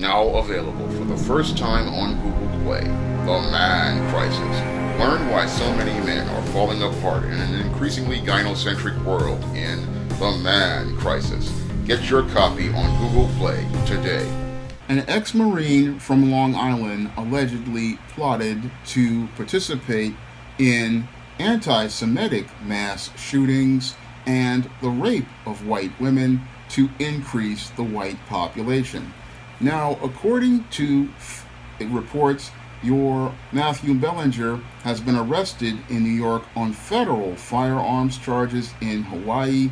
Now available for the first time on Google Play, The Man Crisis. Learn why so many men are falling apart in an increasingly gynocentric world in The Man Crisis. Get your copy on Google Play today. An ex-Marine from Long Island allegedly plotted to participate in anti-Semitic mass shootings and the rape of white women to increase the white population. Now, according to reports, your Matthew Bellinger has been arrested in New York on federal firearms charges in Hawaii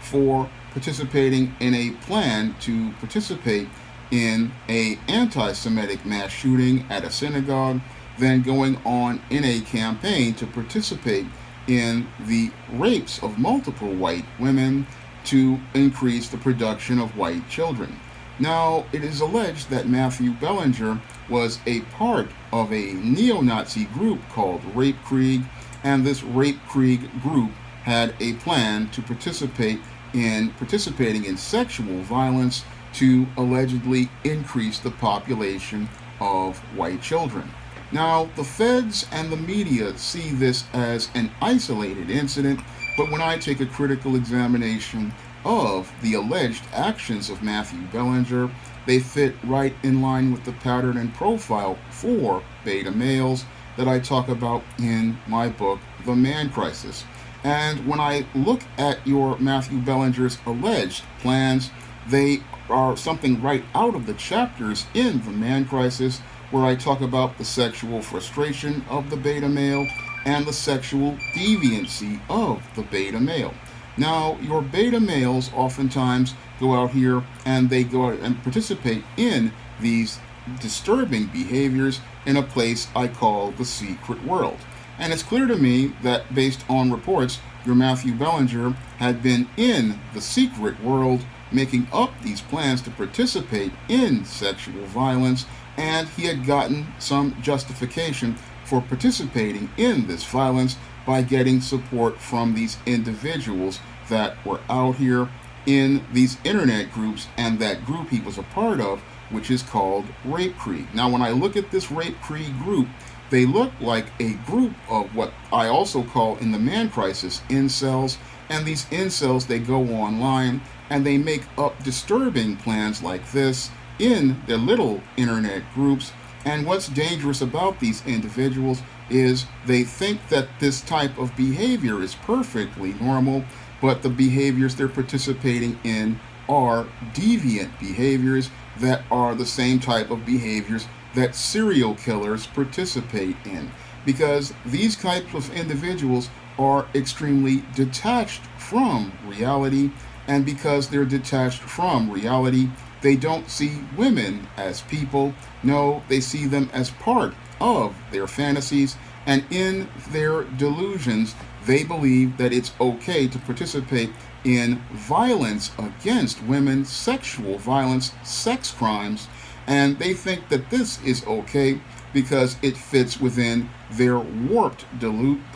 for participating in a plan to participate in an anti-Semitic mass shooting at a synagogue, then going on in a campaign to participate in the rapes of multiple white women to increase the production of white children. Now, it is alleged that Matthew Bellinger was a part of a neo-Nazi group called Rape Krieg, and this Rape Krieg group had a plan to participating in sexual violence to allegedly increase the population of white children. Now, the feds and the media see this as an isolated incident, but when I take a critical examination of the alleged actions of Matthew Bellinger, they fit right in line with the pattern and profile for beta males that I talk about in my book, The Man Crisis. And when I look at your Matthew Bellinger's alleged plans, they are something right out of the chapters in The Man Crisis, where I talk about the sexual frustration of the beta male and the sexual deviancy of the beta male. Now, your beta males oftentimes go out here and they go out and participate in these disturbing behaviors in a place I call the secret world. And it's clear to me that based on reports, your Matthew Bellinger had been in the secret world making up these plans to participate in sexual violence, and he had gotten some justification for participating in this violence by getting support from these individuals that were out here in these internet groups, and that group he was a part of, which is called Rape Krieg. Now, when I look at this Rape Krieg group, they look like a group of what I also call in the Man Crisis incels, and these incels, they go online and they make up disturbing plans like this in their little internet groups. And what's dangerous about these individuals is they think that this type of behavior is perfectly normal, but the behaviors they're participating in are deviant behaviors that are the same type of behaviors that serial killers participate in. Because these types of individuals are extremely detached from reality, and because they're detached from reality, they don't see women as people. No, they see them as part of their fantasies, and in their delusions, they believe that it's okay to participate in violence against women, sexual violence, sex crimes, and they think that this is okay because it fits within their warped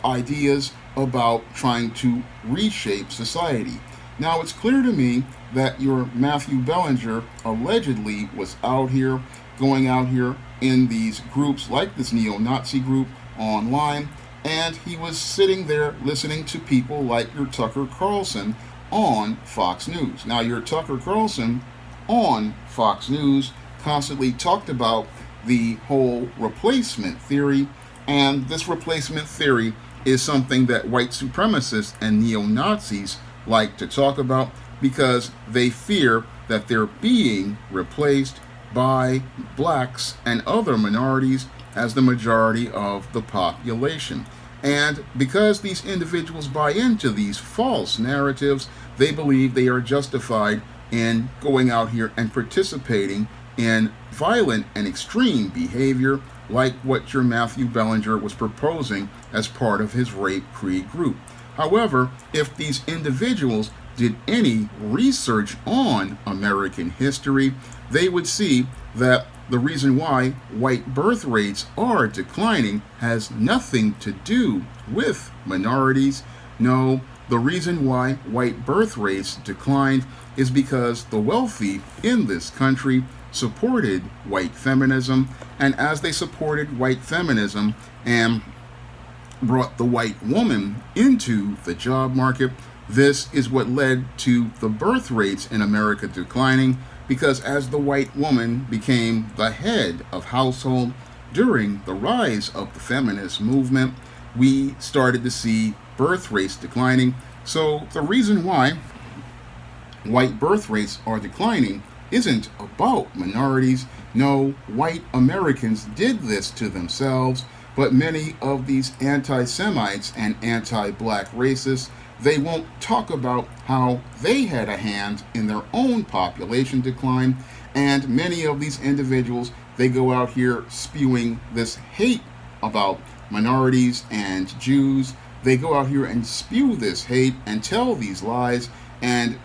ideas about trying to reshape society. Now, it's clear to me that your Matthew Bellinger allegedly was going out here in these groups like this neo-Nazi group online, and he was sitting there listening to people like your Tucker Carlson on Fox News. Now, your Tucker Carlson on Fox News constantly talked about the whole replacement theory, and this replacement theory is something that white supremacists and neo-Nazis like to talk about because they fear that they're being replaced by blacks and other minorities as the majority of the population. And because these individuals buy into these false narratives, they believe they are justified in going out here and participating in violent and extreme behavior like what your Matthew Bellinger was proposing as part of his Rape Krieg group. However, if these individuals did any research on American history, they would see that the reason why white birth rates are declining has nothing to do with minorities. No, the reason why white birth rates declined is because the wealthy in this country supported white feminism, and as they supported white feminism and brought the white woman into the job market, this is what led to the birth rates in America declining, because as the white woman became the head of household during the rise of the feminist movement, we started to see birth rates declining. So the reason why white birth rates are declining isn't about minorities. No, white Americans did this to themselves, but many of these anti-Semites and anti-black racists, they won't talk about how they had a hand in their own population decline, and many of these individuals, they go out here spewing this hate about minorities and Jews. They go out here and spew this hate and tell these lies and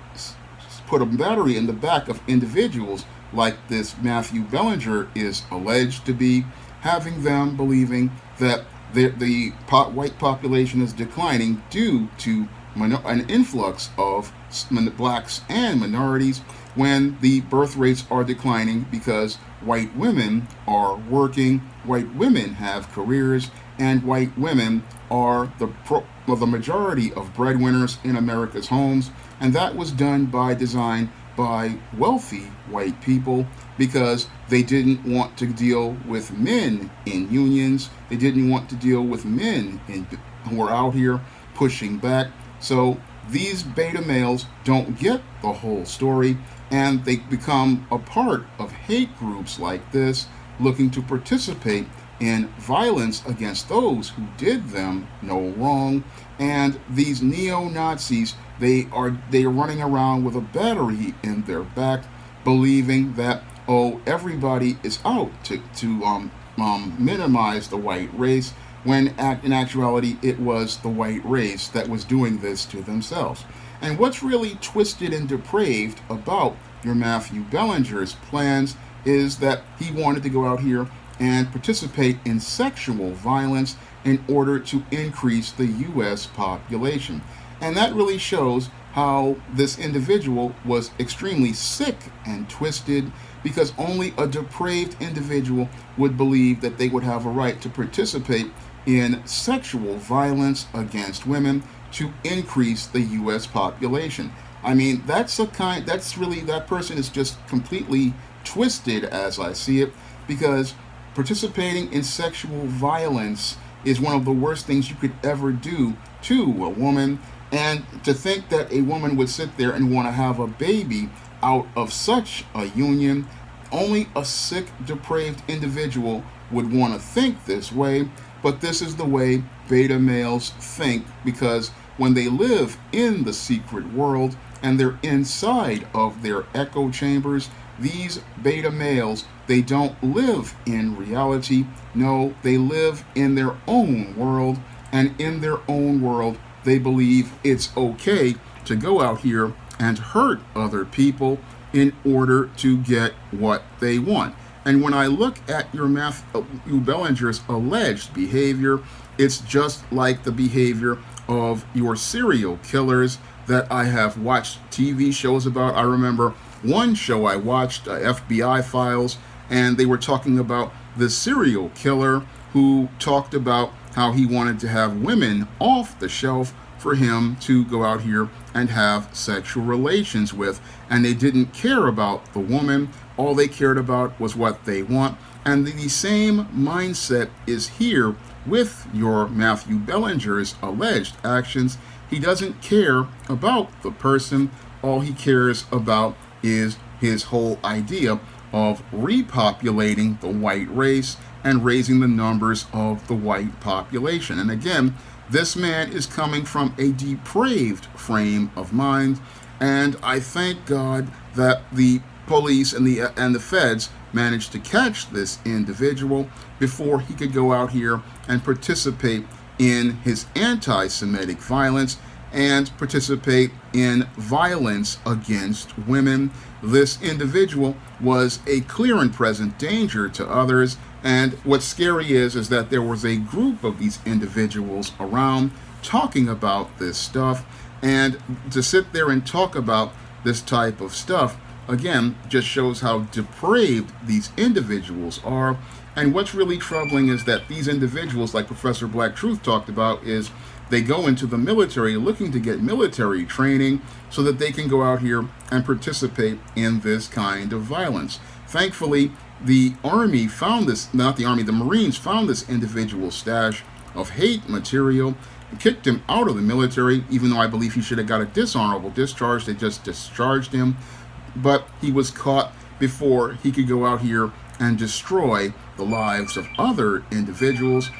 put a battery in the back of individuals like this Matthew Bellinger is alleged to be, having them believing that the white population is declining due to an influx of blacks and minorities, when the birth rates are declining because white women are working, white women have careers, and white women are the majority of breadwinners in America's homes. And that was done by design by wealthy white people, because they didn't want to deal with men in unions. They didn't want to deal with men who are out here pushing back. So these beta males don't get the whole story, and they become a part of hate groups like this, looking to participate in violence against those who did them no wrong. And these neo-Nazis, they are running around with a battery in their back, believing that, oh, everybody is out to minimize the white race, when in actuality it was the white race that was doing this to themselves. And what's really twisted and depraved about your Matthew Bellinger's plans is that he wanted to go out here and participate in sexual violence in order to increase the U.S. population. And that really shows how this individual was extremely sick and twisted, because only a depraved individual would believe that they would have a right to participate in sexual violence against women to increase the U.S. population. I mean, that person is just completely twisted as I see it, because participating in sexual violence is one of the worst things you could ever do to a woman. And to think that a woman would sit there and want to have a baby out of such a union, only a sick, depraved individual would want to think this way. But this is the way beta males think, because when they live in the secret world and they're inside of their echo chambers, these beta males, they don't live in reality. No, they live in their own world, and in their own world, they believe it's okay to go out here and hurt other people in order to get what they want. And when I look at your Matthew Bellinger's alleged behavior, it's just like the behavior of your serial killers that I have watched TV shows about. I remember one show I watched, FBI Files, and they were talking about the serial killer who talked about how he wanted to have women off the shelf for him to go out here and have sexual relations with. And they didn't care about the woman. All they cared about was what they want. And the same mindset is here with your Matthew Bellinger's alleged actions. He doesn't care about the person. All he cares about is his whole idea of repopulating the white race and raising the numbers of the white population. And again, this man is coming from a depraved frame of mind, and I thank God that the police and the feds managed to catch this individual before he could go out here and participate in his anti-Semitic violence and participate in violence against women. This individual was a clear and present danger to others, and what's scary is that there was a group of these individuals around talking about this stuff, and to sit there and talk about this type of stuff again, just shows how depraved these individuals are. And what's really troubling is that these individuals, like Professor Black Truth talked about, is they go into the military looking to get military training so that they can go out here and participate in this kind of violence. Thankfully, the Army found this, not the Army, the Marines found this individual's stash of hate material, kicked him out of the military, even though I believe he should have got a dishonorable discharge. They just discharged him. But he was caught before he could go out here and destroy the lives of other individuals.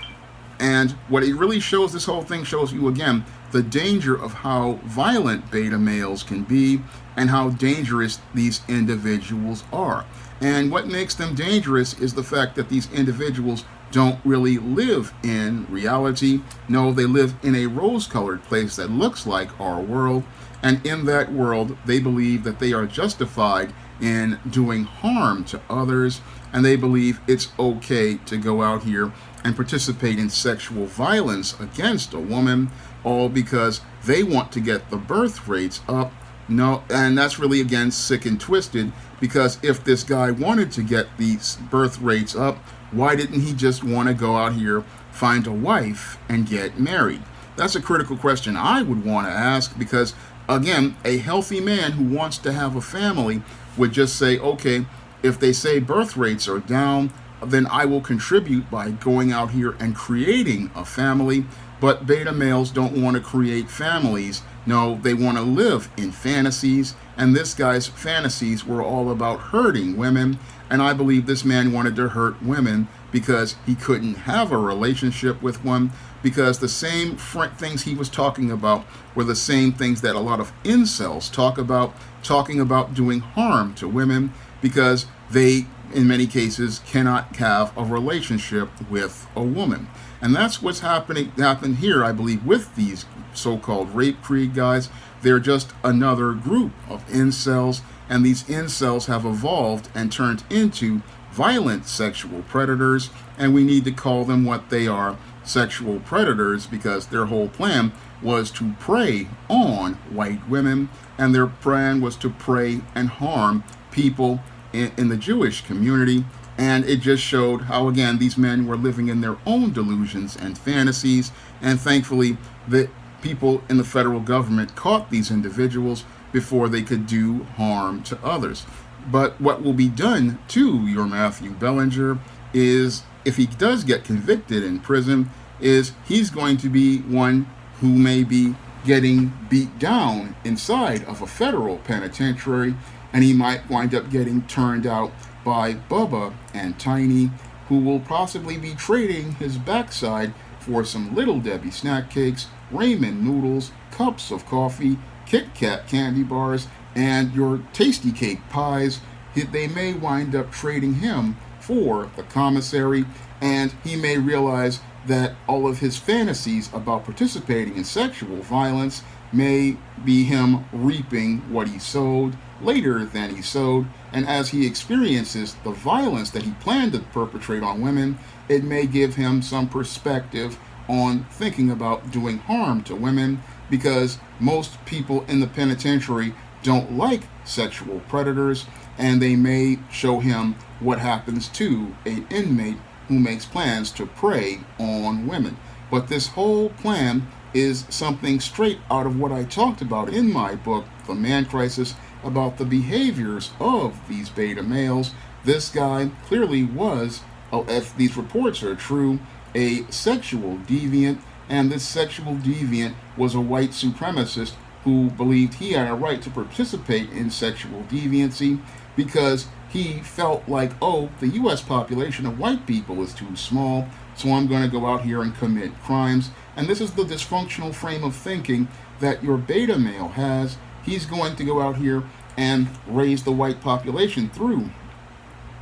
And what it really shows, this whole thing shows you again, the danger of how violent beta males can be and how dangerous these individuals are. And what makes them dangerous is the fact that these individuals don't really live in reality. No, they live in a rose-colored place that looks like our world. And in that world, they believe that they are justified in doing harm to others. And they believe it's okay to go out here and participate in sexual violence against a woman, all because they want to get the birth rates up. No, and that's really, again, sick and twisted, because if this guy wanted to get these birth rates up, why didn't he just want to go out here, find a wife, and get married? That's a critical question I would want to ask, because, again, a healthy man who wants to have a family would just say, okay, if they say birth rates are down, then I will contribute by going out here and creating a family. But beta males don't want to create families. No, they want to live in fantasies. And this guy's fantasies were all about hurting women. And I believe this man wanted to hurt women because he couldn't have a relationship with one, because the same things he was talking about were the same things that a lot of incels talk about, talking about doing harm to women, because they, in many cases, cannot have a relationship with a woman. And that's what's happened here, I believe, with these so-called rape creed guys. They're just another group of incels, and these incels have evolved and turned into violent sexual predators, and we need to call them what they are, sexual predators, because their whole plan was to prey on white women, and their plan was to prey and harm people in the Jewish community. And it just showed how, again, these men were living in their own delusions and fantasies. And thankfully, the people in the federal government caught these individuals before they could do harm to others. But what will be done to your Matthew Bellinger is, if he does get convicted in prison, is he's going to be one who may be getting beat down inside of a federal penitentiary, and he might wind up getting turned out by Bubba and Tiny, who will possibly be trading his backside for some Little Debbie snack cakes, ramen noodles, cups of coffee, Kit Kat candy bars, and your tasty cake pies. They may wind up trading him for the commissary, and he may realize that all of his fantasies about participating in sexual violence may be him reaping what he sowed later than he sowed. And as he experiences the violence that he planned to perpetrate on women, it may give him some perspective on thinking about doing harm to women, because most people in the penitentiary don't like sexual predators, and they may show him what happens to an inmate who makes plans to prey on women. But this whole plan is something straight out of what I talked about in my book, The Man Crisis, about the behaviors of these beta males. This guy clearly was, if these reports are true, a sexual deviant, and this sexual deviant was a white supremacist who believed he had a right to participate in sexual deviancy because he felt like, oh, the U.S. population of white people is too small, so I'm going to go out here and commit crimes. And this is the dysfunctional frame of thinking that your beta male has. He's going to go out here and raise the white population through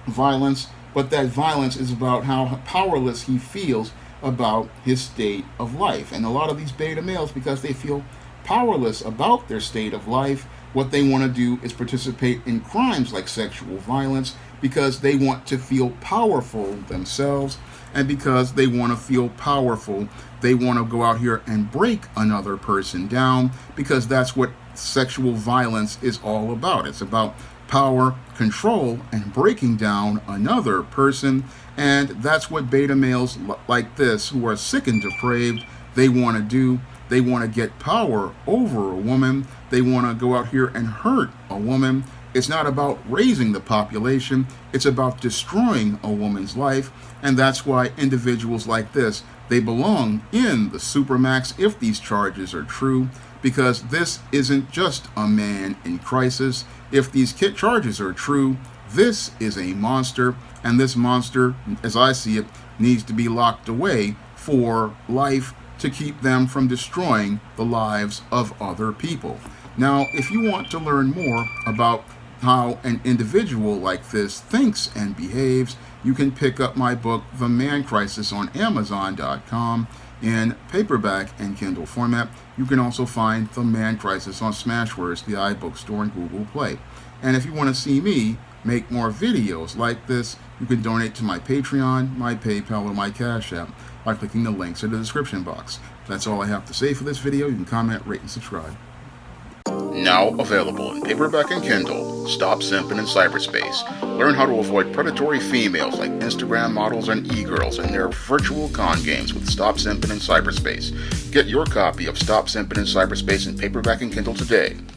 violence, but that violence is about how powerless he feels about his state of life. And a lot of these beta males, because they feel powerless about their state of life, what they want to do is participate in crimes like sexual violence because they want to feel powerful themselves. And because they want to feel powerful, they want to go out here and break another person down, because that's what sexual violence is all about. It's about power, control, and breaking down another person. And that's what beta males like this, who are sick and depraved, they want to do. They want to get power over a woman. They want to go out here and hurt a woman. It's not about raising the population. It's about destroying a woman's life. And that's why individuals like this, they belong in the Supermax if these charges are true, because this isn't just a man in crisis. If these charges are true, this is a monster, and this monster, as I see it, needs to be locked away for life, to keep them from destroying the lives of other people. Now, if you want to learn more about how an individual like this thinks and behaves, you can pick up my book, The Man Crisis, on Amazon.com in paperback and Kindle format. You can also find The Man Crisis on Smashwords, the iBookstore, and Google Play. And if you want to see me make more videos like this, you can donate to my Patreon, my PayPal, or my Cash App by clicking the links in the description box. That's all I have to say for this video. You can comment, rate, and subscribe. Now available in paperback and Kindle, Stop Simping in Cyberspace. Learn how to avoid predatory females like Instagram models and e-girls in their virtual con games with Stop Simping in Cyberspace. Get your copy of Stop Simping in Cyberspace in paperback and Kindle today.